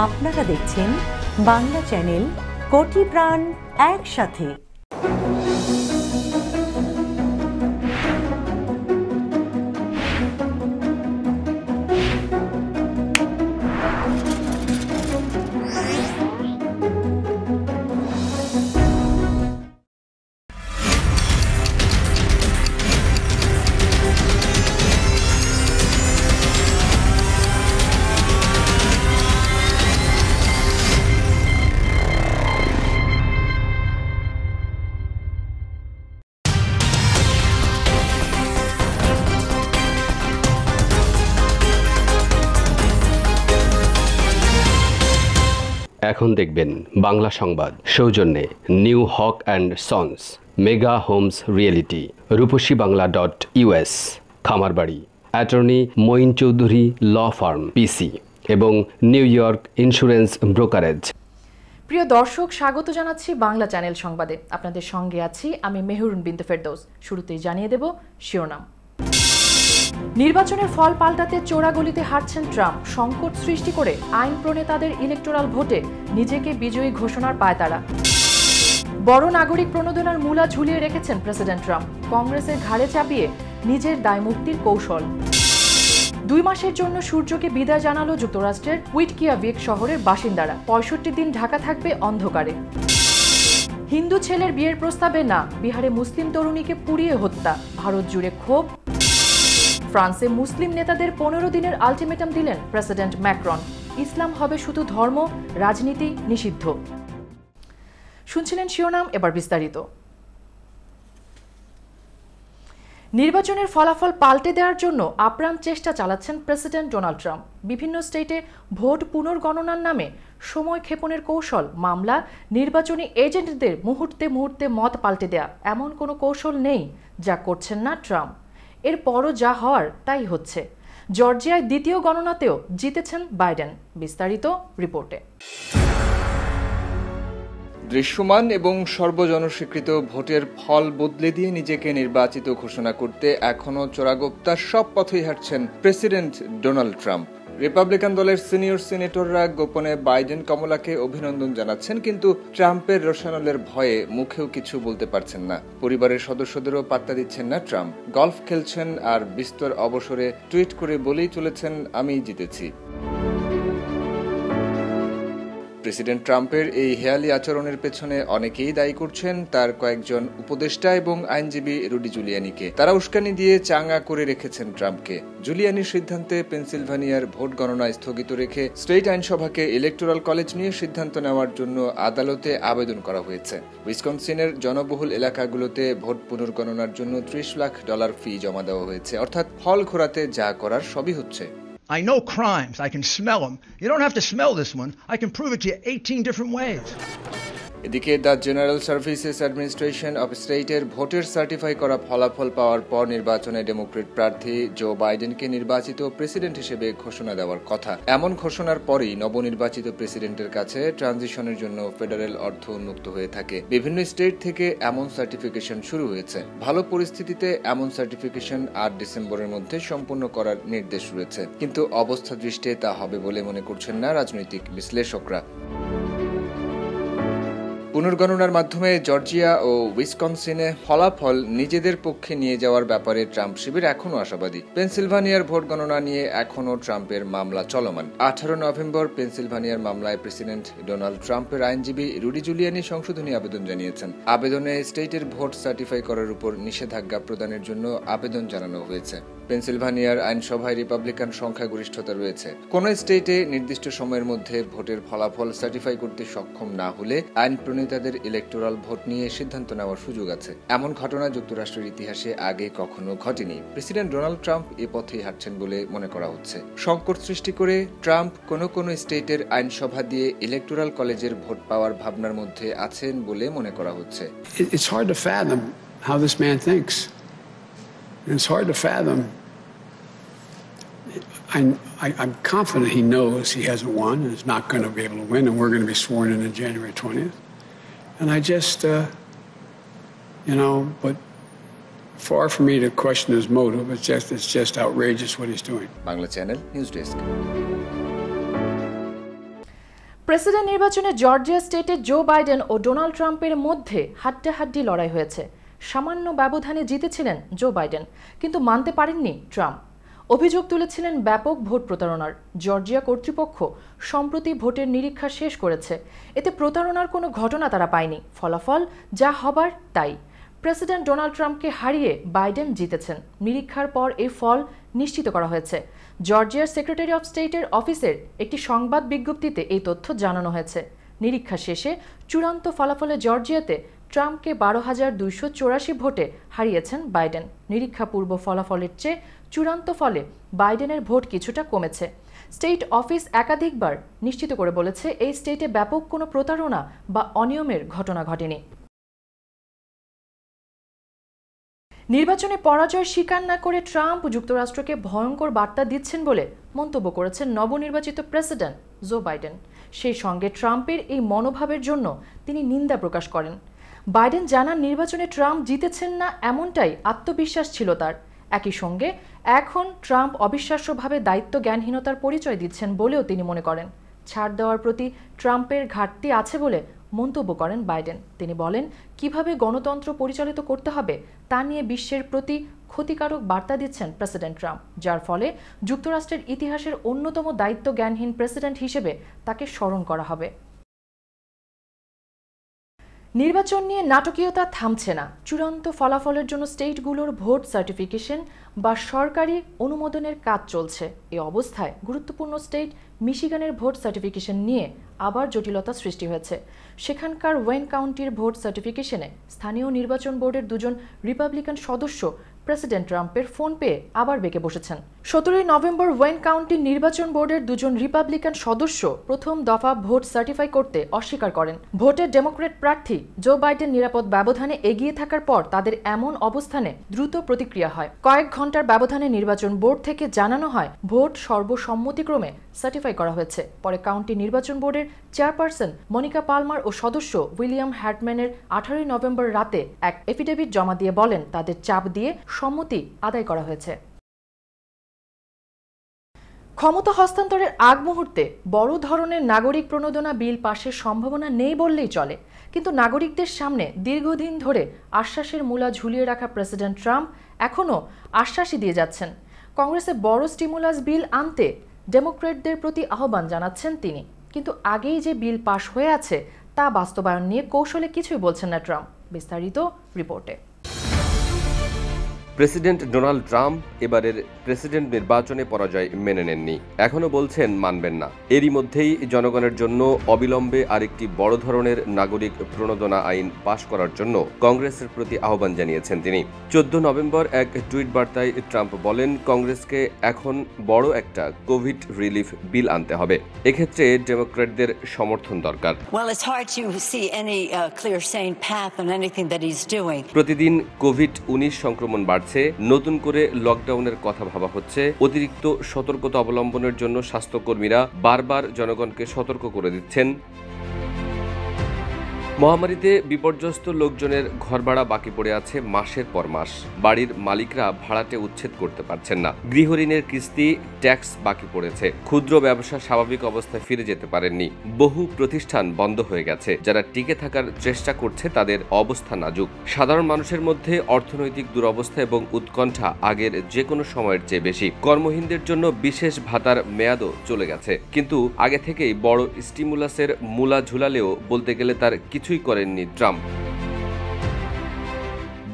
আপনারা দেখছেন বাংলা চ্যানেল কোটি প্রাণ একসাথে। এখন দেখবেন বাংলা সংবাদ সৌজন্যে new Haque and sons, mega homes reality, রূপসীবাংলা.us, Khamarbari, attorney Moin Chowdhury law firm PC এবং নিউ ইয়র্ক ইন্স্যুরেন্স ব্রোকারেজ। প্রিয় দর্শক, স্বাগত জানাচ্ছি বাংলা চ্যানেল সংবাদে। আপনাদের সঙ্গে আছি আমি মেহরুন বিনতে ফেরদৌস। শুরুতেই জানিয়ে দেব শিরোনাম। নির্বাচনের ফল পাল্টাতে চোরাগলিতে হারছেন ট্রাম্প। সংকট সৃষ্টি করে আইন প্রণেতাদের ইলেকটোরাল ভোটে নিজেকে বিজয়ী ঘোষণার পায়তারা। বড় নাগরিক প্রণোদনার মূলা ঝুলিয়ে রেখেছেন প্রেসিডেন্ট ট্রাম্প। কংগ্রেসের ঘাড়ে চাপিয়ে নিজের দায়মুক্তির কৌশল। 2 মাসের জন্য সূর্যকে বিদায় জানালো যুক্তরাষ্ট্রের উইটকিয়াভিক শহরের বাসিন্দারা। 65 দিন ঢাকা থাকবে অন্ধকারে। হিন্দু ছেলের বিয়ের প্রস্তাবে না, বিহারে মুসলিম তরুণীকে পুড়িয়ে হত্যা। ভারত জুড়ে ক্ষোভ। ফ্রান্সে মুসলিম নেতাদের 15 দিনের আলটিমেটাম দিলেন প্রেসিডেন্ট ম্যাক্রন। ইসলাম হবে শুধু ধর্ম, রাজনীতি নিষিদ্ধ। শুনছিলেন শিরোনাম, এবার বিস্তারিত। নির্বাচনের ফলাফল পাল্টে দেওয়ার জন্য আপ্রাণ চেষ্টা চালাচ্ছেন প্রেসিডেন্ট ডোনাল্ড ট্রাম্প। বিভিন্ন স্টেটে ভোট পুনর্গণনার নামে সময় ক্ষেপণের কৌশল, মামলা, নির্বাচনী এজেন্টদের মুহূর্তে মুহূর্তে মত পাল্টে দেয়া, এমন কোনো কৌশল নেই যা করছেন না ট্রাম্প। এরপরও যা হওয়ার তাই হচ্ছে। জর্জিয়ায় দ্বিতীয় গণনাতেও জিতেছেন বাইডেন। বিস্তারিত রিপোর্টে। দৃশ্যমান এবং সর্বজনস্বীকৃত ভোটের ফল বদলে দিয়ে নিজেকে নির্বাচিত ঘোষণা করতে এখনও চোরাগোপ্তার সব পথেই হাঁটছেন প্রেসিডেন্ট ডোনাল্ড ট্রাম্প। রিপাবলিকান দলের সিনিয়র সিনেটররা গোপনে বাইডেন কমলাকে অভিনন্দন জানাচ্ছেন, কিন্তু ট্রাম্পের রোশানলের ভয়ে মুখেও কিছু বলতে পারছেন না। পরিবারের সদস্যদেরও পাত্তা দিচ্ছেন না ট্রাম্প। গলফ খেলছেন আর বিস্তর অবসরে টুইট করে বলেই চলেছেন, আমি জিতেছি। প্রেসিডেন্ট ট্রাম্পের এই হেয়ালি আচরণের পেছনে অনেকেই দায়ী করছেন তার কয়েকজন উপদেষ্টা এবং আইনজীবী রুডি জুলিয়ানিকে। তারা উস্কানি দিয়ে চাঙ্গা করে রেখেছেন ট্রাম্পকে। জুলিয়ানির সিদ্ধান্তে পেনসিলভানিয়ার ভোট গণনা স্থগিত রেখে স্টেট আইনসভাকে ইলেকটোরাল কলেজ নিয়ে সিদ্ধান্ত নেওয়ার জন্য আদালতে আবেদন করা হয়েছে। উইসকনসিনের জনবহুল এলাকাগুলোতে ভোট পুনর্গণনার জন্য $30 লাখ ফি জমা দেওয়া হয়েছে। অর্থাৎ ফল ঘোরাতে যা করার সবই হচ্ছে। I know crimes. I can smell them. You don't have to smell this one. I can prove it to you 18 different ways. এদিকে the general services administration of স্টেটের ভোটের সার্টিফাই করা ফলাফল পাওয়ার পর নির্বাচনে ডেমোক্রেট প্রার্থী জো বাইডেনকে নির্বাচিত প্রেসিডেন্ট হিসেবে ঘোষণা দেওয়ার কথা। এমন ঘোষণার পরই নবনির্বাচিত প্রেসিডেন্টের কাছে ট্রানজিশনের জন্য ফেডারেল অর্থ উন্মুক্ত হয়ে থাকে। বিভিন্ন স্টেট থেকে এমন সার্টিফিকেশন শুরু হয়েছে। ভালো পরিস্থিতিতে এমন সার্টিফিকেশন 8 ডিসেম্বরের মধ্যে সম্পূর্ণ করার নির্দেশ রয়েছে, কিন্তু অবস্থা দৃষ্টে তা হবে বলে মনে করছেন না রাজনৈতিক বিশ্লেষকরা। পুনর্গণনার মাধ্যমে জর্জিয়া ও উইসকনসিনে ফলাফল নিজেদের পক্ষে নিয়ে যাওয়ার ব্যাপারে ট্রাম্প শিবির এখনও আশাবাদী। পেনসিলভানিয়ার ভোট গণনা নিয়ে এখনও ট্রাম্পের মামলা চলমান। 18 নভেম্বর পেনসিলভানিয়ার মামলায় প্রেসিডেন্ট ডোনাল্ড ট্রাম্পের আইনজীবী রুডি জুলিয়ানি সংশোধনী আবেদন জানিয়েছেন। আবেদনে স্টেটের ভোট সার্টিফাই করার উপর নিষেধাজ্ঞা প্রদানের জন্য আবেদন জানানো হয়েছে। পেনসিলভানিয়ার আইনসভায় রিপাবলিকান সংখ্যাগরিষ্ঠতা রয়েছে। কোন স্টেটে নির্দিষ্ট সময়ের মধ্যে ভোটের ফলাফল সার্টিফাই করতে সক্ষম না হলে আইন প্রণেতাদের ইলেকটোরাল ভোট নিয়ে সিদ্ধান্ত নেওয়ার সুযোগ আছে। এমন ঘটনা যুক্তরাষ্ট্রের ইতিহাসে আগে কখনো ঘটেনি। প্রেসিডেন্ট ডোনাল্ড ট্রাম্প এ পথেই হাঁটছেন বলে মনে করা হচ্ছে। সংকট সৃষ্টি করে ট্রাম্প কোন স্টেটের আইনসভা দিয়ে ইলেকটোরাল কলেজের ভোট পাওয়ার ভাবনার মধ্যে আছেন বলে মনে করা হচ্ছে। It's hard to fathom how this man thinks. It's hard to fathom. I'm confident he knows he hasn't won and is not going to be able to win, and we're going to be sworn in on January 20th. And I just, but far from me to question his motive. It's just outrageous what he's doing. Bangla Channel News Desk. President নির্বাচনে Georgia স্টেটে Joe Biden ও Donald ট্রাম্পের মধ্যে হাড্ডাহাড্ডি লড়াই হয়েছে। সামান্য ব্যবধানে জিতেছিলেন জো বাইডেন, কিন্তু মানতে পারেননি ট্রাম্প। অভিযোগ তুলেছিলেন ব্যাপক ভোট প্রতারণার। জর্জিয়া কর্তৃপক্ষ সম্প্রতি ভোটের নিরীক্ষা শেষ করেছে। এতে প্রতারণার কোনো ঘটনা তারা পায়নি। ফলাফল যা হবার তাই। প্রেসিডেন্ট ডোনাল্ড ট্রাম্পকে হারিয়ে বাইডেন জিতেছেন। নিরীক্ষার পর এই ফল নিশ্চিত করা হয়েছে। জর্জিয়ার সেক্রেটারি অফ স্টেটের অফিসের একটি সংবাদ বিজ্ঞপ্তিতে এই তথ্য জানানো হয়েছে। নিরীক্ষা শেষে চূড়ান্ত ফলাফলে জর্জিয়াতে ট্রাম্পকে 12,284 ভোটে হারিয়েছেন বাইডেন। নিরীক্ষা পূর্ব ফলাফলের চেয়ে চূড়ান্ত ফলে বাইডেনের ভোট কিছুটা কমেছে। স্টেট অফিস একাধিকবার নিশ্চিত করে বলেছে এই স্টেটে ব্যাপক কোনো প্রতারণা বা অনিয়মের ঘটনা ঘটেনি। নির্বাচনে পরাজয় স্বীকার না করে ট্রাম্প যুক্তরাষ্ট্রকে ভয়ঙ্কর বার্তা দিচ্ছেন বলে মন্তব্য করেছেন নবনির্বাচিত প্রেসিডেন্ট জো বাইডেন। সেই সঙ্গে ট্রাম্পের এই মনোভাবের জন্য তিনি নিন্দা প্রকাশ করেন। বাইডেন জানান, নির্বাচনে ট্রাম্প জিতেছেন না এমনটাই আত্মবিশ্বাস ছিল তার। একই সঙ্গে এখন ট্রাম্প অবিশ্বাস্যভাবে দায়িত্ব জ্ঞানহীনতার পরিচয় দিচ্ছেন বলেও তিনি মনে করেন। ছাড় দেওয়ার প্রতি ট্রাম্পের ঘাটতি আছে বলে মন্তব্য করেন বাইডেন। তিনি বলেন, কিভাবে গণতন্ত্র পরিচালিত করতে হবে তা নিয়ে বিশ্বের প্রতি ক্ষতিকারক বার্তা দিচ্ছেন প্রেসিডেন্ট ট্রাম্প, যার ফলে যুক্তরাষ্ট্রের ইতিহাসের অন্যতম দায়িত্ব জ্ঞানহীন প্রেসিডেন্ট হিসেবে তাকে স্মরণ করা হবে। নির্বাচন নিয়ে নাটকীয়তা থামছে না। চূড়ান্ত ফলাফলের জন্য স্টেটগুলোর ভোট সার্টিফিকেশন বা সরকারি অনুমোদনের কাজ চলছে। এই অবস্থায় গুরুত্বপূর্ণ স্টেট মিশিগানের ভোট সার্টিফিকেশন নিয়ে আবার জটিলতা সৃষ্টি হয়েছে। সেখানকার ওয়েন কাউন্টির ভোট সার্টিফিকেশনে স্থানীয় নির্বাচন বোর্ডের দুজন রিপাবলিকান সদস্য প্রেসিডেন্ট ট্রাম্পের ফোন পেয়ে আবার বেঁকে বসেছেন। 17 নভেম্বর ওয়েন কাউন্টি নির্বাচন বোর্ডের দুজন রিপাবলিকান সদস্য প্রথম দফা ভোট সার্টিফাই করতে অস্বীকার করেন। ভোটের ডেমোক্রেট প্রার্থী জো বাইডেন নিরাপদ ব্যবধানে এগিয়ে থাকার পর তাদের এমন অবস্থানে দ্রুত প্রতিক্রিয়া হয়। কয়েক ঘন্টার ব্যবধানে নির্বাচন বোর্ড থেকে জানানো হয় ভোট সর্বসম্মতিক্রমে সার্টিফাই করা হয়েছে। পরে কাউন্টি নির্বাচন বোর্ডের চেয়ারপারসন মনিকা পালমার ও সদস্য উইলিয়াম হ্যাটম্যানের 18 নভেম্বর রাতে এক এফিডেভিট জমা দিয়ে বলেন তাদের চাপ দিয়ে সম্মতি আদায় করা হয়েছে। ক্ষমতা হস্তান্তরের আগ মুহূর্তে বড় ধরনের নাগরিক প্রণোদনা বিল পাশের সম্ভাবনা নেই বললেই চলে। কিন্তু নাগরিকদের সামনে দীর্ঘদিন ধরে আশ্বাসের মূলা ঝুলিয়ে রাখা প্রেসিডেন্ট ট্রাম্প এখনও আশ্বাসই দিয়ে যাচ্ছেন। কংগ্রেসে বড় স্টিমুলাস বিল আনতে ডেমোক্রেটদের প্রতি আহ্বান জানাচ্ছেন তিনি। কিন্তু আগেই যে বিল পাশ হয়ে আছে তা বাস্তবায়ন নিয়ে কৌশলে কিছুই বলছেন না ট্রাম্প। বিস্তারিত রিপোর্টে। প্রেসিডেন্ট ডোনাল্ড ট্রাম্প এবারের প্রেসিডেন্ট নির্বাচনে পরাজয় মেনে নেননি, এখনও বলছেন মানবেন না। এরই মধ্যেই জনগণের জন্য অবিলম্বে আরেকটি বড় ধরনের নাগরিক প্রণোদনা আইন পাশ করার জন্য কংগ্রেসের প্রতি আহ্বান জানিয়েছেন তিনি। 14 নভেম্বর এক টুইট বার্তায় ট্রাম্প বলেন, কংগ্রেসকে এখন বড় একটা কোভিড রিলিফ বিল আনতে হবে। এক্ষেত্রে ডেমোক্রেটদের সমর্থন দরকার। প্রতিদিন কোভিড-19 সংক্রমণ বাড়ছে, নতুন করে লকডাউনের কথা ভাবা হচ্ছে। অতিরিক্ত সতর্কতা অবলম্বনের জন্য স্বাস্থ্যকর্মীরা বারবার জনগণকে সতর্ক করে দিচ্ছেন। মহামারীতে বিপর্যস্ত লোকজনের ঘরভাড়া বাকি পড়ে আছে মাসের পর মাস। বাড়ির মালিকরা ভাড়াটে উচ্ছেদ করতে পারছেন না। গৃহঋণের কিস্তি, ট্যাক্স বাকি পড়েছে। ক্ষুদ্র ব্যবসা স্বাভাবিক অবস্থায় ফিরে যেতে পারেননি। বহু প্রতিষ্ঠান বন্ধ হয়ে গেছে। যারা টিকে থাকার চেষ্টা করছে তাদের অবস্থা নাজুক। সাধারণ মানুষের মধ্যে অর্থনৈতিক দুরবস্থা এবং উৎকণ্ঠা আগের যে কোনো সময়ের চেয়ে বেশি। কর্মহীনদের জন্য বিশেষ ভাতার মেয়াদও চলে গেছে। কিন্তু আগে থেকেই বড় স্টিমুলাসের মূলা ঝুলালেও বলতে গেলে তার কিছুই করেননি ট্রাম্প।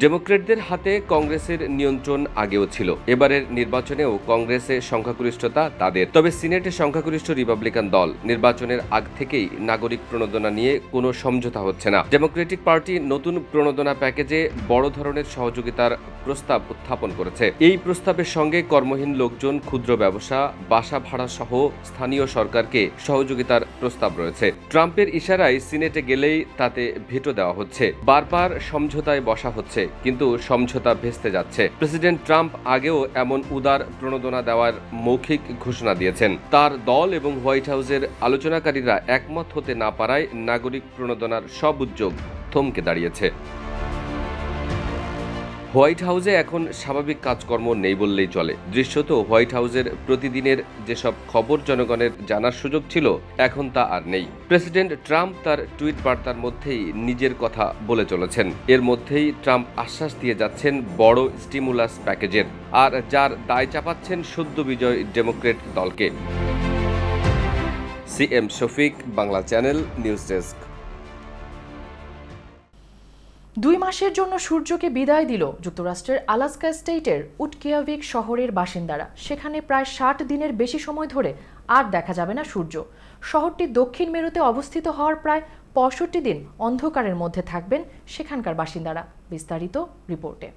ডেমোক্রেটদের হাতে কংগ্রেসের নিয়ন্ত্রণ আগেও ছিল। এবারের নির্বাচনেও কংগ্রেসে সংখ্যাগরিষ্ঠতা তাদের। তবে সিনেটে সংখ্যাগরিষ্ঠ রিপাবলিকান দল। নির্বাচনের আগ থেকেই নাগরিক প্রণোদনা নিয়ে কোনো সমঝোতা হচ্ছে না। ডেমোক্রেটিক পার্টি নতুন প্রণোদনা প্যাকেজে বড় ধরনের সহযোগিতার প্রস্তাব উত্থাপন করেছে। এই প্রস্তাবের সঙ্গে কর্মহীন লোকজন, ক্ষুদ্র ব্যবসা, বাসা ভাড়া সহ স্থানীয় সরকারকে সহযোগিতার প্রস্তাব রয়েছে। ট্রাম্পের ইশারায় সিনেটে গেলেই তাতে ভেটো দেওয়া হচ্ছে। বারবার সমঝোতায় বসা হচ্ছে, কিন্তু সমঝোতা ভেস্তে যাচ্ছে। প্রেসিডেন্ট ট্রাম্প আগেও এমন উদার প্রণোদনা দেওয়ার মৌখিক ঘোষণা দিয়েছেন। তার দল এবং হোয়াইট হাউসের আলোচনাকারীরা একমত হতে না পারায় নাগরিক প্রণোদনার সব উদ্যোগ থমকে দাঁড়িয়েছে। হোয়াইট হাউসে এখন স্বাভাবিক কাজকর্ম নেই বললেই চলে। দৃশ্যত হোয়াইট হাউসের প্রতিদিনের যেসব খবর জনগণের জানার সুযোগ ছিল, এখন তা আর নেই। প্রেসিডেন্ট ট্রাম্প তার টুইট বার্তার মধ্যেই নিজের কথা বলে চলেছেন। এর মধ্যেই ট্রাম্প আশ্বাস দিয়ে যাচ্ছেন বড় স্টিমুলাস প্যাকেজের, আর যার দায় চাপাচ্ছেন সদ্য বিজয় ডেমোক্রেট দলকে। CM Shafiq, Bangla channel, news desk. 2 মাসের জন্য সূর্যকে বিদায় দিল যুক্তরাষ্ট্রের আলাস্কা স্টেটের উটকিয়াভিক শহরের বাসিন্দারা। সেখানে প্রায় 60 দিনের বেশি সময় ধরে আর দেখা যাবে না সূর্য। শহরটি দক্ষিণ মেরুতে অবস্থিত হওয়ার প্রায় 65 দিন অন্ধকারের মধ্যে থাকবেন সেখানকার বাসিন্দারা। বিস্তারিত রিপোর্টে।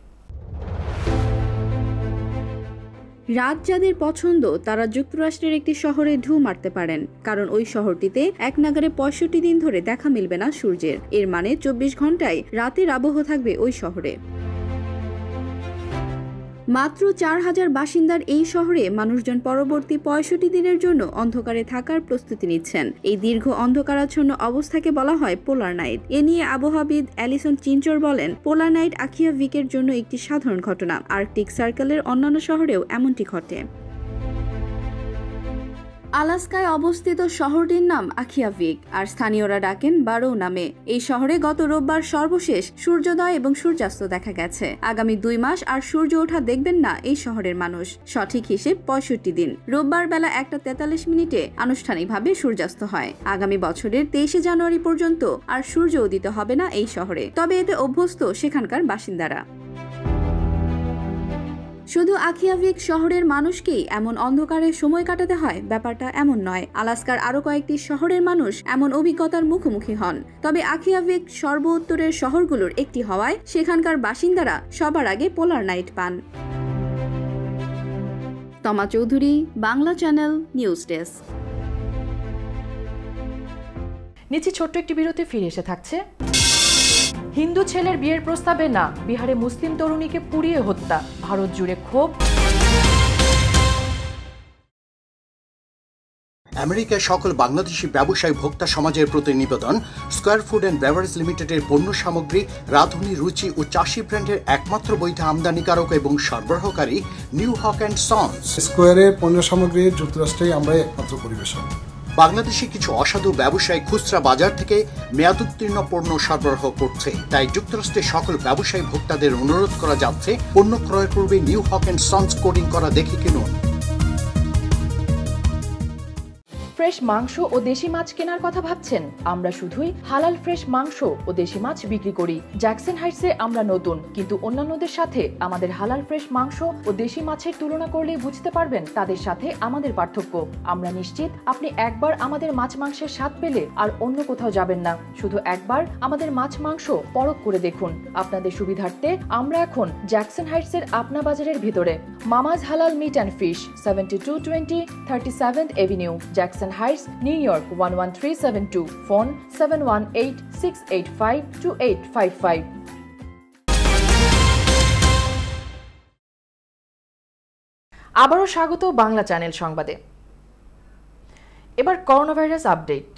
রাত যাদের পছন্দ তারা যুক্তরাষ্ট্রের একটি শহরে ঢু মারতে পারেন, কারণ ওই শহরটিতে এক নাগারে 65 দিন ধরে দেখা মিলবে না সূর্যের। এর মানে 24 ঘন্টায় রাতের আবহ থাকবে ওই শহরে। মাত্র 4000 বাসিন্দার এই শহরে মানুষজন পরবর্তী 65 দিনের জন্য অন্ধকারে থাকার প্রস্তুতি নিচ্ছেন। এই দীর্ঘ অন্ধকারাচ্ছন্ন অবস্থাকে বলা হয় পোলার নাইট। এ নিয়ে আবহাওয়াবিদ অ্যালিসন চিনচর বলেন, পোলার নাইট আকিয়াভিকের জন্য একটি সাধারণ ঘটনা। আর্কটিক সার্কেলের অন্যান্য শহরেও এমনটি ঘটে। আলাস্কায় অবস্থিত শহরটির নাম আকিয়াভিক, আর স্থানীয়রা ডাকেন বারো নামে। এই শহরে গত রোববার সর্বশেষ সূর্যোদয় এবং সূর্যাস্ত দেখা গেছে। আগামী 2 মাস আর সূর্য ওঠা দেখবেন না এই শহরের মানুষ। সঠিক হিসেব 65 দিন। রোববার বেলা 1:43 আনুষ্ঠানিকভাবে সূর্যাস্ত হয়। আগামী বছরের 23 জানুয়ারি পর্যন্ত আর সূর্য উদিত হবে না এই শহরে, তবে এতে অভ্যস্ত সেখানকার বাসিন্দারা। শুধু আকিয়াভিক শহরের মানুষকেই এমন অন্ধকারে সময় কাটাতে হয় ব্যাপারটা এমন নয়। আলাস্কার আরো কয়েকটি শহরের মানুষ এমন অভিজ্ঞতার মুখোমুখি হন, তবে আকিয়াভিক সর্বোত্তরের শহরগুলোর একটি হওয়ায় সেখানকার বাসিন্দারা সবার আগে পোলার নাইট পান। তমা Chowdhury, Bangla channel, news desk. নিচে ছোট্ট একটি বিরতি, ফিরে এসে থাকছে। হিন্দু ছেলের বিয়ের প্রস্তাবে না, বিহারে মুসলিম তরুণীকে পুড়িয়ে হত্যা, ভারত জুড়ে ক্ষোভ। আমেরিকার সকল বাংলাদেশি ব্যবসায়ী ভোক্তা সমাজের প্রতি নিবেদন, স্কয়ার ফুড অ্যান্ড বেভারেজ লিমিটেডের পণ্য সামগ্রী রাঁধুনি, রুচি ও চাষি ব্র্যান্ডের একমাত্র বৈধ আমদানিকারক এবং সরবরাহকারী নিউ হক অ্যান্ড সন্স। স্কয়ারের পণ্য সামগ্রী যুক্তরাষ্ট্রে আমরা একমাত্র পরিবেশন। বাংলাদেশে কিছু অসাধু ব্যবসায়ী খুচরা বাজার থেকে মেয়াদোত্তীর্ণ পণ্য সরবরাহ করছে, তাই যুক্তরাষ্ট্রের সকল ব্যবসায়ী ভোক্তাদের অনুরোধ করা যাচ্ছে পণ্য ক্রয়ের পূর্বে New Haque and Sons coding করা দেখে কিনুন। ফ্রেশ মাংস ও দেশি মাছ কেনার কথা ভাবছেন? আমরা শুধুই হালাল ফ্রেশ মাংস ও দেশি মাছ বিক্রি করি। জ্যাকসন হাইটসে আমরা নতুন, কিন্তু অন্যান্যদের সাথে আমাদের হালাল ফ্রেশ মাংস ও দেশি মাছের তুলনা করলেই বুঝতে পারবেন তাদের সাথে আমাদের পার্থক্য। আমরা নিশ্চিত আপনি একবার আমাদের মাছ মাংসের স্বাদ পেলে আর অন্য কোথাও যাবেন না। শুধু একবার আমাদের মাছ মাংস পরখ করে দেখুন। আপনাদের সুবিধার্থে আমরা এখন জ্যাকসন হাইটসের আপনা বাজারের ভিতরে। Mama's halal meat and fish, 7220 37th avenue, Jackson Heights, New York 11372. Phone 718-685-2855. আবারও স্বাগত বাংলা চ্যানেল সংবাদে। এবার করোনা ভাইরাস আপডেট।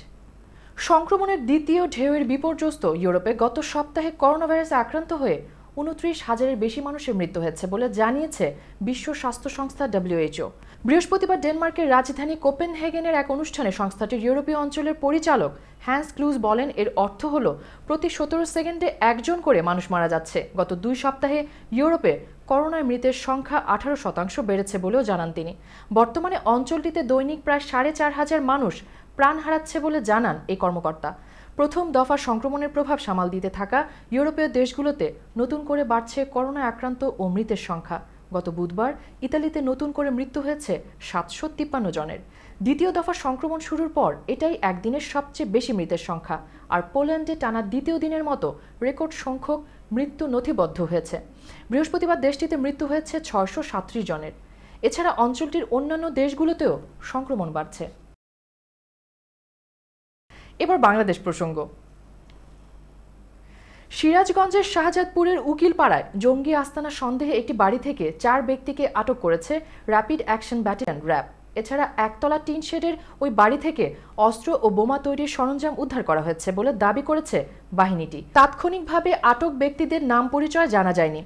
সংক্রমণের দ্বিতীয় ঢেউয়ের বিপর্যস্ত ইউরোপে গত সপ্তাহে করোনা ভাইরাসে আক্রান্ত হয়ে 29,000-এর বেশি মানুষের মৃত্যু হয়েছে বলে জানিয়েছে বিশ্ব স্বাস্থ্য সংস্থা WHO। বৃহস্পতিবার ডেনমার্কের রাজধানী কোপেনহেগেনের এক অনুষ্ঠানে সংস্থাটির ইউরোপীয় অঞ্চলের পরিচালক হ্যান্স ক্লুজ বলেন, এর অর্থ হলো প্রতি 17 সেকেন্ডে একজন করে মানুষ মারা যাচ্ছে। গত 2 সপ্তাহে ইউরোপে করোনায় মৃতের সংখ্যা 18% বেড়েছে বলেও জানান তিনি। বর্তমানে অঞ্চলটিতে দৈনিক প্রায় 4,500 মানুষ প্রাণ হারাচ্ছে বলে জানান এই কর্মকর্তা। প্রথম দফা সংক্রমণের প্রভাব সামাল দিতে থাকা ইউরোপীয় দেশগুলোতে নতুন করে বাড়ছে করোনায় আক্রান্ত ও মৃতের সংখ্যা। গত বুধবার ইতালিতে নতুন করে মৃত্যু হয়েছে 753 জনের। দ্বিতীয় দফা সংক্রমণ শুরুর পর এটাই একদিনের সবচেয়ে বেশি মৃতের সংখ্যা। আর পোল্যান্ডে টানা দ্বিতীয় দিনের মতো রেকর্ড সংখ্যক মৃত্যু নথিবদ্ধ হয়েছে। বৃহস্পতিবার দেশটিতে মৃত্যু হয়েছে 637 জনের। এছাড়া অঞ্চলটির অন্যান্য দেশগুলোতেও সংক্রমণ বাড়ছে। এবার বাংলাদেশ প্রসঙ্গ। সিরাজগঞ্জের শাহজাদপুরের উকিলপাড়ায় জঙ্গি আস্তানা সন্দেহে একটি বাড়ি থেকে 4 ব্যক্তিকে আটক করেছে র্যাপিড অ্যাকশন ব্যাটালিয়ন র্যাব। এছাড়া একতলা টিন শেডের ওই বাড়ি থেকে অস্ত্র ও বোমা তৈরির সরঞ্জাম উদ্ধার করা হয়েছে বলে দাবি করেছে বাহিনীটি। তাৎক্ষণিকভাবে আটক ব্যক্তিদের নাম পরিচয় জানা যায়নি।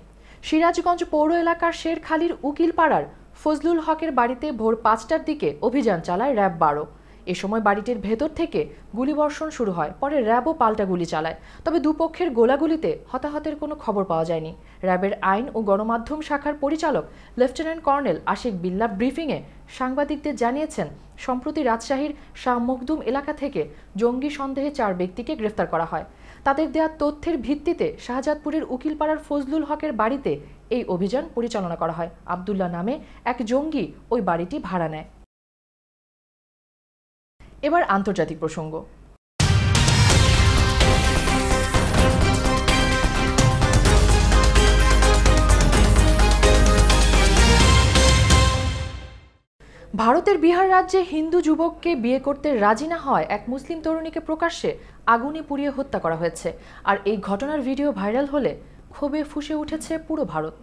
সিরাজগঞ্জ পৌর এলাকার শেরখালীর উকিলপাড়ার ফজলুল হকের বাড়িতে ভোর ৫টার দিকে অভিযান চালায় র্যাব ১২। এ সময় বাড়িটির ভেতর থেকে গুলিবর্ষণ শুরু হয়। পরে র্যাবও পাল্টা গুলি চালায়। তবে দুপক্ষের গোলাগুলিতে হতাহতের কোনো খবর পাওয়া যায়নি। র্যাবের আইন ও গণমাধ্যম শাখার পরিচালক লেফটেন্যান্ট কর্নেল আশিক বিল্লাহ ব্রিফিংয়ে সাংবাদিকদের জানিয়েছেন, সম্প্রতি রাজশাহীর শাহ মখদুম এলাকা থেকে জঙ্গি সন্দেহে ৪ ব্যক্তিকে গ্রেফতার করা হয়। তাদের দেওয়া তথ্যের ভিত্তিতে শাহজাদপুরের উকিলপাড়ার ফজলুল হকের বাড়িতে এই অভিযান পরিচালনা করা হয়। আব্দুল্লাহ নামে এক জঙ্গি ওই বাড়িটি ভাড়া নেয়। এবার আন্তর্জাতিক প্রসঙ্গ। ভারতের বিহার রাজ্যে হিন্দু যুবককে বিয়ে করতে রাজি না হয় এক মুসলিম তরুণীকে প্রকাশ্যে আগুনে পুড়িয়ে হত্যা করা হয়েছে। আর এই ঘটনার ভিডিও ভাইরাল হলে ক্ষোভে ফুঁসে উঠেছে পুরো ভারত।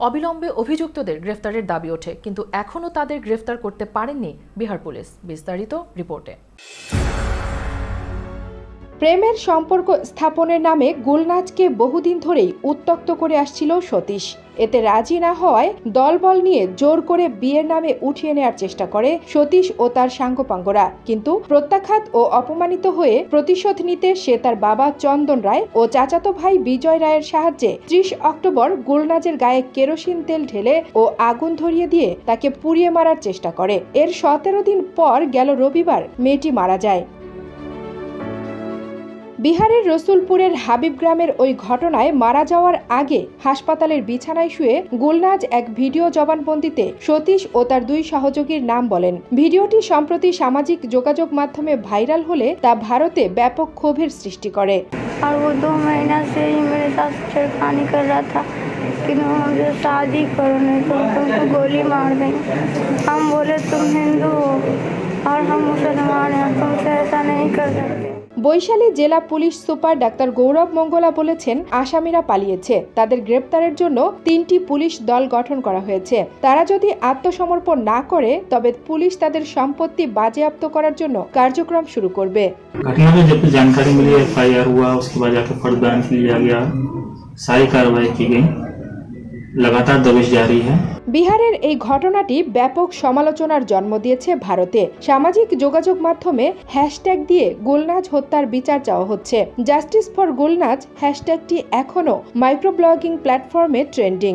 অবিলম্বে অভিযুক্তদের গ্রেফতারের দাবি ওঠে, কিন্তু এখনও তাদের গ্রেফতার করতে পারেননি বিহার পুলিশ। বিস্তারিত রিপোর্টে। প্রেমের সম্পর্ক স্থাপনের নামে গুলনাজকে বহুদিন ধরেই উত্ত্যক্ত করে আসছিল সতীশ। এতে রাজি না হওয়ায় দলবল নিয়ে জোর করে বিয়ের নামে উঠিয়ে নেওয়ার চেষ্টা করে সতীশ ও তার সাঙ্গপাঙ্গরা। কিন্তু প্রত্যাখ্যাত ও অপমানিত হয়ে প্রতিশোধ নিতে সে তার বাবা চন্দন রায় ও চাচাতো ভাই বিজয় রায়ের সাহায্যে ৩০ অক্টোবর গুলনাজের গায়ে কেরোসিন তেল ঢেলে ও আগুন ধরিয়ে দিয়ে তাকে পুড়িয়ে মারার চেষ্টা করে। এর ১৭ দিন পর গেল রবিবার মেয়েটি মারা যায়। বিহারের রসুলপুরের হাবিব গ্রামের ওই ঘটনায় মারা যাওয়ার আগে হাসপাতালের বিছানায় শুয়ে গুলনাজ এক ভিডিও জবানবন্দিতে সতীশ ও তার 2 সহযোগীর নাম বলেন। ভিডিওটি সম্প্রতি সামাজিক যোগাযোগ মাধ্যমে ভাইরাল হলে তা ভারতে ব্যাপক ক্ষোভের সৃষ্টি করে। আর वो 2 महीना से ही मेरे साथ छेड़खानी कर रहा था कि मुझे शादी करो नहीं तो तुमको गोली मार देंगे। हम बोले तुम हिंदू हो और हम मुसलमान हैं, तुमसे ऐसा नहीं कर सकते। বৈশালী জেলা পুলিশ সুপার ডাক্তার গৌরব মঙ্গলা বলেছেন, আসামিরা পালিয়েছে। তাদের গ্রেপ্তারের জন্য 3টি পুলিশ দল গঠন করা হয়েছে। তারা যদি আত্মসমর্পণ না করে তবে পুলিশ তাদের সম্পত্তি বাজেয়াপ্ত করার জন্য কার্যক্রম শুরু করবে। घटना में जब जानकारी मिली एफआईआर हुआ, उसके बाद जाकर फर्दर लिया गया, सारी कार्रवाई की गई, लगातार दबिश जारी है। বিহারের এই ঘটনাটি ব্যাপক সমালোচনার জন্ম দিয়েছে ভারতে। সামাজিক যোগাযোগ মাধ্যমে হ্যাশট্যাগ দিয়ে গুলনাজ হত্যার বিচার চাওয়া হচ্ছে। জাস্টিস ফর গুলনাজ হ্যাশট্যাগটি এখনো মাইক্রোব্লগিং প্ল্যাটফর্মে trending.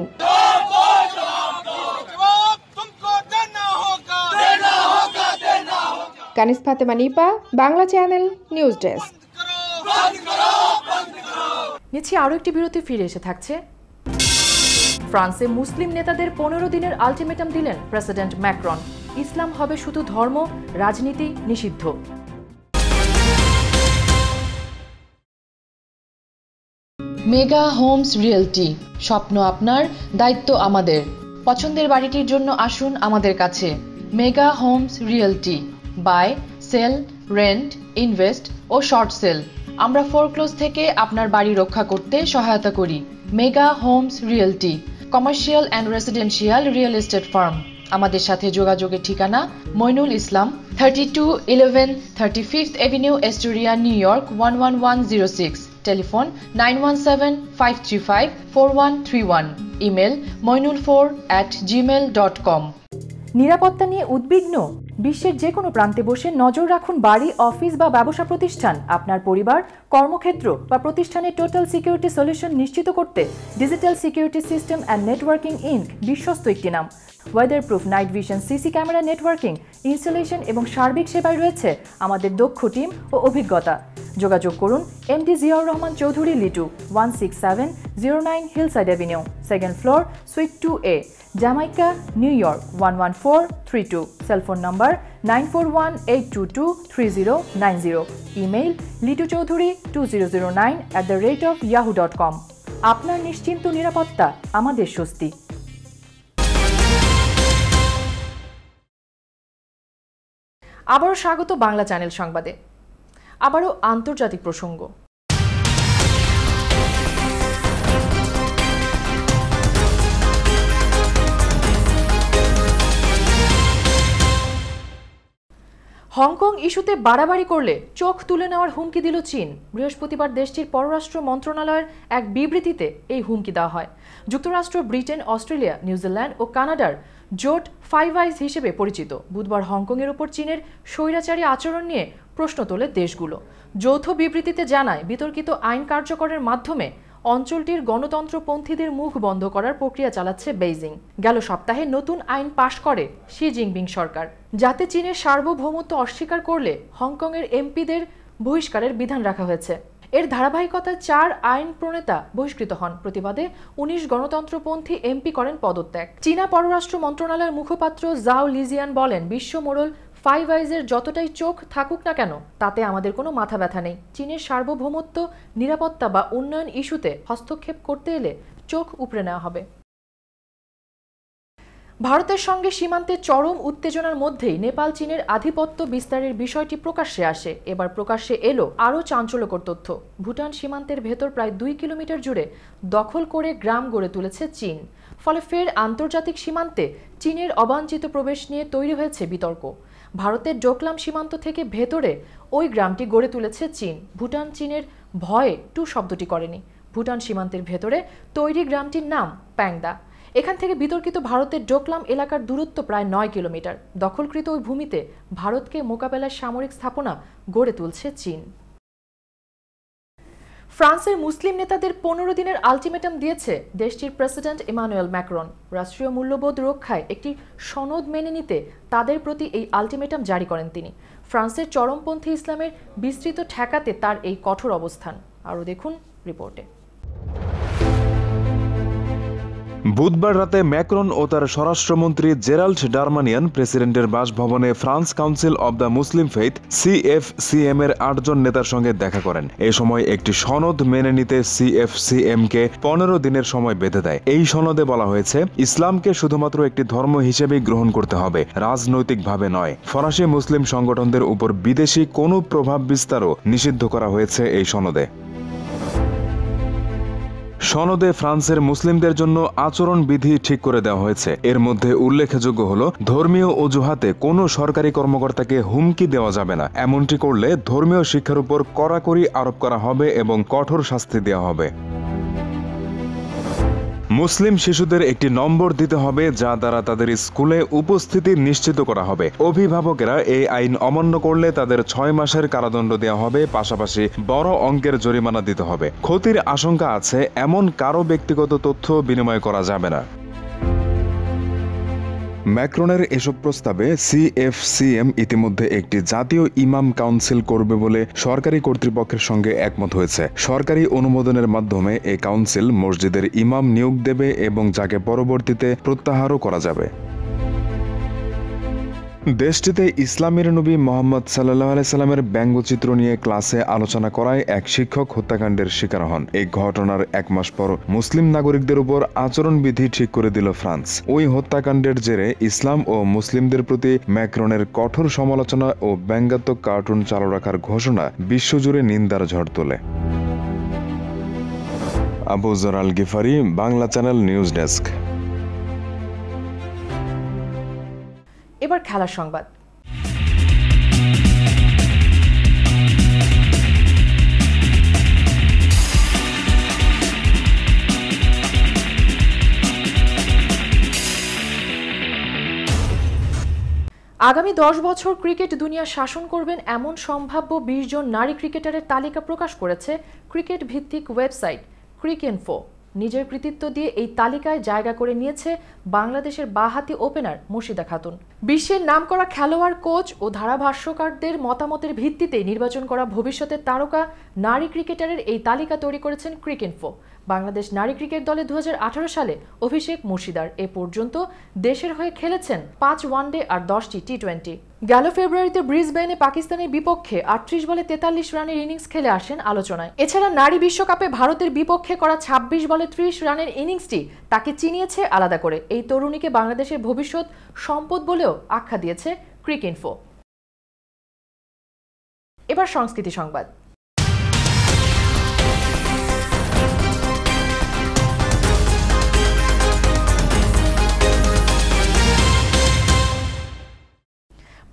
Kanis Fatema Nipa, Bangla channel, news desk. নিচে আরও একটি বিরতি, ফিরে এসে থাকছে। ফ্রান্সে মুসলিম নেতাদের 15 দিনের আলটিমেটাম দিলেন প্রেসিডেন্ট ম্যাক্রন। ইসলাম হবে শুধু ধর্ম, রাজনীতি নিষিদ্ধ। মেগা হোমস রিয়েলটি, স্বপ্ন আপনার, দায়িত্ব আমাদের। পছন্দের বাড়িটির জন্য আসুন আমাদের কাছে। Mega Homes Realty, buy, sell, rent, invest ও শর্ট সেল। আমরা ফোরক্লোজ থেকে আপনার বাড়ি রক্ষা করতে সহায়তা করি। Mega Homes Realty, commercial and residential real estate firm. আমাদের সাথে যোগাযোগের ঠিকানা Moinul Islam, 3211 35th avenue, Astoria, New York 11106। Telephone 9175354131। Email moinul4@gmail.com। নিরাপত্তা নিয়ে উদ্বিগ্ন? বিশ্বের যে কোনো প্রান্তে বসে নজর রাখুন বাড়ি, অফিস বা ব্যবসা প্রতিষ্ঠান। আপনার পরিবার, কর্মক্ষেত্র বা প্রতিষ্ঠানের টোটাল সিকিউরিটি সলিউশন নিশ্চিত করতে digital security system and networking Inc বিশ্বস্ত একটি নাম। Weather proof night vision, CC camera, networking, installation এবং সার্বিক সেবায় রয়েছে আমাদের দক্ষ টিম ও অভিজ্ঞতা। যোগাযোগ করুন MD Ziaur Rahman Chowdhury, Litu, 16709 hillside avenue, 2nd floor, suite 2A, Jamaica, New York 11432। Cellphone নম্বর 9418223090। Email lituchaudhuri2009@yahoo.com। আপনার নিশ্চিন্ত নিরাপত্তা আমাদের স্বস্তি। আবারও স্বাগত বাংলা চ্যানেল সংবাদে। আবারও আন্তর্জাতিক প্রসঙ্গ। হংকং ইস্যুতে বাড়াবাড়ি করলে চোখ তুলে নেওয়ার হুমকি দিল চীন। বৃহস্পতিবার দেশটির পররাষ্ট্র মন্ত্রণালয়ের এক বিবৃতিতে এই হুমকি দেওয়া হয়। যুক্তরাষ্ট্র, ব্রিটেন, অস্ট্রেলিয়া, নিউজিল্যান্ড ও কানাডার জোট ফাইভ আইজ হিসেবে পরিচিত বুধবার হংকংয়ের ওপর চীনের স্বৈরাচারী আচরণ নিয়ে প্রশ্ন তোলে দেশগুলো। যৌথ বিবৃতিতে জানায়, বিতর্কিত আইন কার্যকরের মাধ্যমে অঞ্চলটির গণতন্ত্রপন্থীদের মুখ বন্ধ করার প্রক্রিয়া চালাচ্ছে বেইজিং। গেল সপ্তাহে নতুন আইন পাশ করে শি জিনপিং সরকার, যাতে চীনের সার্বভৌমত্ব অস্বীকার করলে হংকংয়ের এমপিদের বহিষ্কারের বিধান রাখা হয়েছে। এর ধারাবাহিকতায় 4 আইন প্রণেতা বহিষ্কৃত হন। প্রতিবাদে 19 গণতন্ত্রপন্থী এমপি করেন পদত্যাগ। চীনা পররাষ্ট্র মন্ত্রণালয়ের মুখপাত্র জাও লিজিয়ান বলেন, বিশ্ব মোড়ল ফাইভ আইজের যতটাই চোখ থাকুক না কেন, তাতে আমাদের কোনো মাথা ব্যথা নেই। চীনের সার্বভৌমত্ব, নিরাপত্তা বা উন্নয়ন ইস্যুতে হস্তক্ষেপ করতে এলে চোখ উপড়ে নেওয়া হবে। ভারতের সঙ্গে সীমান্তে চরম উত্তেজনার মধ্যেই নেপাল চীনের আধিপত্য বিস্তারের বিষয়টি প্রকাশ্যে আসে। এবার প্রকাশ্যে এলো আরও চাঞ্চল্যকর তথ্য। ভুটান সীমান্তের ভেতর প্রায় 2 কিলোমিটার জুড়ে দখল করে গ্রাম গড়ে তুলেছে চীন। ফলে ফের আন্তর্জাতিক সীমান্তে চীনের অবাঞ্ছিত প্রবেশ নিয়ে তৈরি হয়েছে বিতর্ক। ভারতের ডোকলাম সীমান্ত থেকে ভেতরে ওই গ্রামটি গড়ে তুলেছে চীন। ভুটান চীনের ভয়ে টু শব্দটি করেনি। ভুটান সীমান্তের ভেতরে তৈরি গ্রামটির নাম প্যাংদা। এখান থেকে বিতর্কিত ভারতের ডোকলাম এলাকার দূরত্ব প্রায় 9 কিলোমিটার। দখলকৃত ওই ভূমিতে ভারতকে মোকাবেলার সামরিক স্থাপনা গড়ে তুলছে চীন। ফ্রান্সের মুসলিম নেতাদের 15 দিনের আলটিমেটাম দিয়েছে দেশটির প্রেসিডেন্ট ইমানুয়েল ম্যাক্রন। রাষ্ট্রীয় মূল্যবোধ রক্ষায় একটি সনদ মেনে নিতে তাদের প্রতি এই আলটিমেটাম জারি করেন তিনি। ফ্রান্সের চরমপন্থী ইসলামের বিস্তৃত ঠেকাতে তার এই কঠোর অবস্থান। আরও দেখুন রিপোর্টে। বুধবার রাতে ম্যাক্রন ও তার স্বরাষ্ট্রমন্ত্রী জেরাল্ড ডারমানিয়ান প্রেসিডেন্টের বাসভবনে France council of the Muslim faith CFCM এর 8 জন নেতার সঙ্গে দেখা করেন। এ সময় একটি সনদ মেনে নিতে CFCM কে 15 দিনের সময় বেঁধে দেয়। এই সনদে বলা হয়েছে, ইসলামকে শুধুমাত্র একটি ধর্ম হিসেবেই গ্রহণ করতে হবে, রাজনৈতিকভাবে নয়। ফরাসি মুসলিম সংগঠনদের উপর বিদেশি কোনো প্রভাব বিস্তারও নিষিদ্ধ করা হয়েছে এই সনদে। সনদে ফ্রান্সের মুসলিমদের জন্য আচরণ বিধি ঠিক করে দেওয়া হয়েছে। এর মধ্যে উল্লেখযোগ্য হল, ধর্মীয় অজুহাতে কোনো সরকারি কর্মকর্তাকে হুমকি দেওয়া যাবে না। এমনটি করলে ধর্মীয় শিক্ষার উপর কড়াকড়ি আরোপ করা হবে এবং কঠোর শাস্তি দেওয়া হবে। মুসলিম শিশুদের একটি নম্বর দিতে হবে, যা দ্বারা তাদের স্কুলে উপস্থিতি নিশ্চিত করা হবে। অভিভাবকেরা এই আইন অমান্য করলে তাদের 6 মাসের কারাদণ্ড দেওয়া হবে, পাশাপাশি বড় অঙ্কের জরিমানা দিতে হবে। ক্ষতির আশঙ্কা আছে এমন কারো ব্যক্তিগত তথ্য বিনিময় করা যাবে না। ম্যাক্রনের এসব প্রস্তাবে CFCM ইতিমধ্যে একটি জাতীয় ইমাম কাউন্সিল করবে বলে সরকারি কর্তৃপক্ষের সঙ্গে একমত হয়েছে। সরকারি অনুমোদনের মাধ্যমে এই কাউন্সিল মসজিদের ইমাম নিয়োগ দেবে এবং যাকে পরবর্তীতে প্রত্যাহারও করা যাবে। দেশটিতে ইসলামের নবী মোহাম্মদ সাল্লাল্লাহু আলাইহি সাল্লামের ব্যঙ্গচিত্র নিয়ে ক্লাসে আলোচনা করায় এক শিক্ষক হত্যাকাণ্ডের শিকার হন। এই ঘটনার 1 মাস পর মুসলিম নাগরিকদের উপর আচরণবিধি ঠিক করে দিল ফ্রান্স। ওই হত্যাকাণ্ডের জেরে ইসলাম ও মুসলিমদের প্রতি ম্যাক্রনের কঠোর সমালোচনা ও ব্যঙ্গাত্মক কার্টুন চালু রাখার ঘোষণা বিশ্বজুড়ে নিন্দার ঝড় তোলে। Abu Zar Al Gifari, Bangla channel news desk. এবার খেলার সংবাদ। আগামী 10 বছর ক্রিকেট দুনিয়া শাসন করবেন এমন সম্ভাব্য 20 জন নারী ক্রিকেটারের তালিকা প্রকাশ করেছে ক্রিকেট ভিত্তিক ওয়েবসাইট ক্রিকইনফো। নিজের কৃতিত্ব দিয়ে এই তালিকায় জায়গা করে নিয়েছে বাংলাদেশের বাঁহাতি ওপেনার মুর্শিদা খাতুন। বিশ্বের নামকরা খেলোয়াড়, কোচ ও ধারাভাষ্যকারদের মতামতের ভিত্তিতে নির্বাচন করা ভবিষ্যতের তারকা নারী ক্রিকেটারের এই তালিকা তৈরি করেছেন ক্রিকইনফো। বাংলাদেশ নারী ক্রিকেট দলে 2018 সালে অভিষেক মুর্শিদার। এ পর্যন্ত দেশের হয়ে খেলেছেন 5 ওয়ানডে আর 10টি টি20। গেল ফেব্রুয়ারিতে ব্রিসবেনে পাকিস্তানের বিপক্ষে 38 বলে 43 রানের ইনিংস খেলে আসেন আলোচনায়। এছাড়া নারী বিশ্বকাপে ভারতের বিপক্ষে করা 26 বলে 30 রানের ইনিংসটি তাকে চিনিয়েছে আলাদা করে। এই তরুণীকে বাংলাদেশের ভবিষ্যৎ সম্পদ বলেও আখ্যা দিয়েছে ক্রিকইনফো। এবার সংস্কৃতি সংবাদ।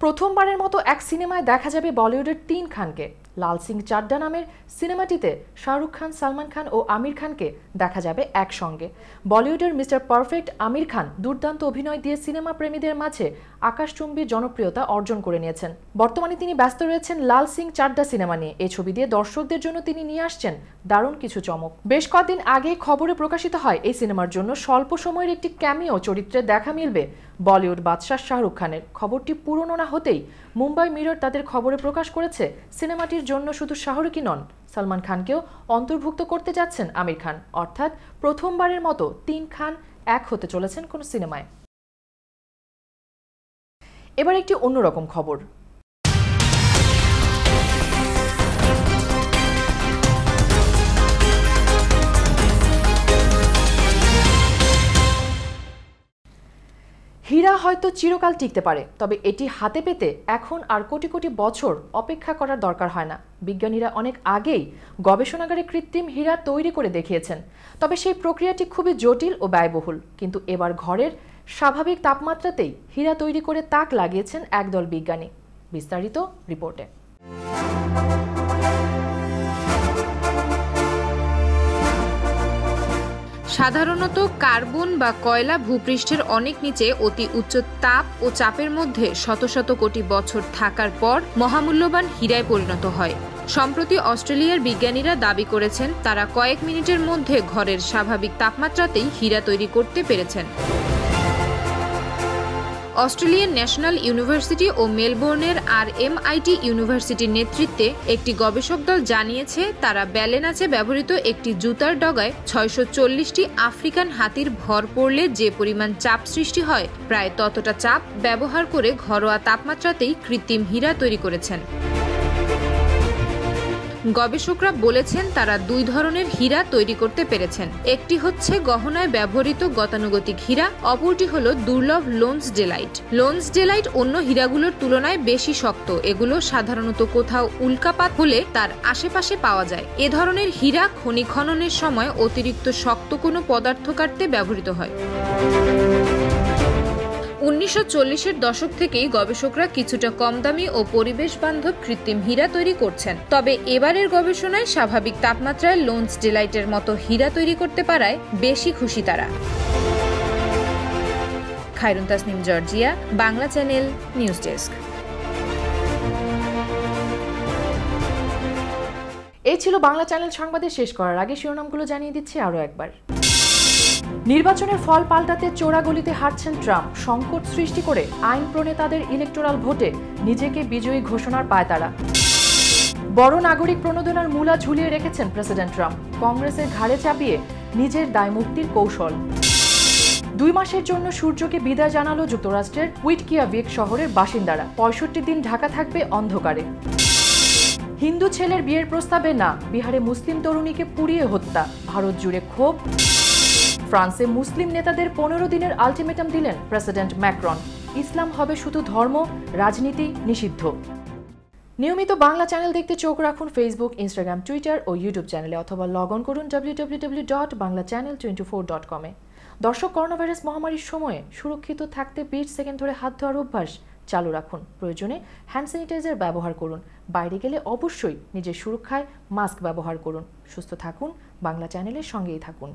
প্রথমবারের মতো এক সিনেমায় দেখা যাবে বলিউডের 3 খানকে। লাল সিং চাড্ডা নামের সিনেমাটিতে শাহরুখ খান, সালমান খান ও আমির খানকে দেখা যাবে একসঙ্গে। বলিউডের মিস্টার পারফেক্ট আমির খান দুর্দান্ত অভিনয় দিয়ে সিনেমা প্রেমীদের মাঝে আকাশচুম্বী জনপ্রিয়তা অর্জন করে নিয়েছেন। বর্তমানে তিনি ব্যস্ত রয়েছেন লাল সিং চাড্ডা সিনেমা নিয়ে। এই ছবি দিয়ে দর্শকদের জন্য তিনি নিয়ে আসছেন দারুণ কিছু চমক। বেশ কয়েকদিন আগে খবরে প্রকাশিত হয় এই সিনেমার জন্য স্বল্প সময়ের একটি ক্যামিও চরিত্রে দেখা মিলবে বলিউড বাদশাহ শাহরুখ খানের। খবরটি পুরনো না হতেই মুম্বাই মিরর তাদের খবরে প্রকাশ করেছে সিনেমাটির জন্য শুধু শাহরুখই নন, সালমান খানকেও অন্তর্ভুক্ত করতে যাচ্ছেন আমির খান। অর্থাৎ প্রথমবারের মতো 3 খান এক হতে চলেছেন কোন সিনেমায়। এবার একটি অন্যরকম খবর। হীরা হয়তো চিরকাল টিকতে পারে, তবে এটি হাতে পেতে এখন আর কোটি কোটি বছর অপেক্ষা করার দরকার হয় না। বিজ্ঞানীরা অনেক আগেই গবেষণাগারে কৃত্রিম হীরা তৈরি করে দেখিয়েছেন, তবে সেই প্রক্রিয়াটি খুবই জটিল ও ব্যয়বহুল। কিন্তু এবার ঘরের স্বাভাবিক তাপমাত্রাতেই হীরা তৈরি করে তাক লাগিয়েছেন একদল বিজ্ঞানী। বিস্তারিত রিপোর্টে। সাধারণত কার্বন বা কয়লা ভূপৃষ্ঠের অনেক নিচে অতি উচ্চ তাপ ও চাপের মধ্যে শত শত কোটি বছর থাকার পর মহামূল্যবান হীরায় পরিণত হয়। সম্প্রতি অস্ট্রেলিয়ার বিজ্ঞানীরা দাবি করেছেন তারা কয়েক মিনিটের মধ্যে ঘরের স্বাভাবিক তাপমাত্রাতেই হীরা তৈরি করতে পেরেছেন। অস্ট্রেলিয়ান ন্যাশনাল ইউনিভার্সিটি ও মেলবোর্নের RMIT ইউনিভার্সিটির নেতৃত্বে একটি গবেষক দল জানিয়েছে তারা ব্যালেনাচে ব্যবহৃত একটি জুতার ডগায় 640টি আফ্রিকান হাতির ভর পড়লে যে পরিমাণ চাপ সৃষ্টি হয় প্রায় ততটা চাপ ব্যবহার করে ঘরোয়া তাপমাত্রাতেই কৃত্রিম হীরা তৈরি করেছেন। গবেষকরা বলেছেন তারা 2 ধরনের হীরা তৈরি করতে পেরেছেন। একটি হচ্ছে গহনায় ব্যবহৃত গতানুগতিক হীরা, অপরটি হলো দুর্লভ লোন্সডেলাইট। লোন্সডেলাইট অন্য হীরাগুলোর তুলনায় বেশি শক্ত। এগুলো সাধারণত কোথাও উল্কাপাত হলে তার আশেপাশে পাওয়া যায়। এ ধরনের হীরা খনি খননের সময় অতিরিক্ত শক্ত কোনো পদার্থ কাটতে ব্যবহৃত হয়। 1940-এর দশক থেকেই গবেষকরা কিছুটা কম দামি ও পরিবেশ বান্ধব কৃত্রিম হীরা তৈরি করছেন। তবে এবারের গবেষণায় স্বাভাবিক তাপমাত্রায় লোন্সডেলাইটের মতো হীরা তৈরি করতে পারায় বেশি খুশি তারা। Khairun Tasnim, Georgia, Bangla channel, news desk. এই ছিল বাংলা চ্যানেল সংবাদে। শেষ করার আগে শিরোনামগুলো জানিয়ে দিচ্ছি আরও একবার। নির্বাচনের ফল পাল্টাতে চোরাগলিতে হারছেন ট্রাম্প। সংকট সৃষ্টি করে আইন প্রণেতাদের ইলেকটোরাল ভোটে নিজেকে বিজয়ী ঘোষণার পায়তারা। বড় নাগরিক প্রণোদনার মূলা ঝুলিয়ে রেখেছেন প্রেসিডেন্ট ট্রাম্প। কংগ্রেসের ঘাড়ে চাপিয়ে নিজের দায়মুক্তির কৌশল। 2 মাসের জন্য সূর্যকে বিদায় জানালো যুক্তরাষ্ট্রের উইটকিয়াভিক শহরের বাসিন্দারা। 65 দিন ঢাকা থাকবে অন্ধকারে। হিন্দু ছেলের বিয়ের প্রস্তাবে না, বিহারে মুসলিম তরুণীকে পুড়িয়ে হত্যা। ভারত জুড়ে ক্ষোভ। ফ্রান্সে মুসলিম নেতাদের 15 দিনের আলটিমেটাম দিলেন প্রেসিডেন্ট ম্যাক্রন। ইসলাম হবে শুধু ধর্ম, রাজনীতি নিষিদ্ধ। নিয়মিত বাংলা চ্যানেল দেখতে চোখ রাখুন ফেসবুক, ইনস্টাগ্রাম, টুইটার ও ইউটিউব চ্যানেলে, অথবা লগ অন করুন www.banglachannel24.com-এ। দর্শক, করোনা ভাইরাস মহামারীর সময়ে সুরক্ষিত থাকতে 20 সেকেন্ড ধরে হাত ধোয়ার অভ্যাস চালু রাখুন। প্রয়োজনে হ্যান্ড স্যানিটাইজার ব্যবহার করুন। বাইরে গেলে অবশ্যই নিজের সুরক্ষায় মাস্ক ব্যবহার করুন। সুস্থ থাকুন, বাংলা চ্যানেলের সঙ্গেই থাকুন।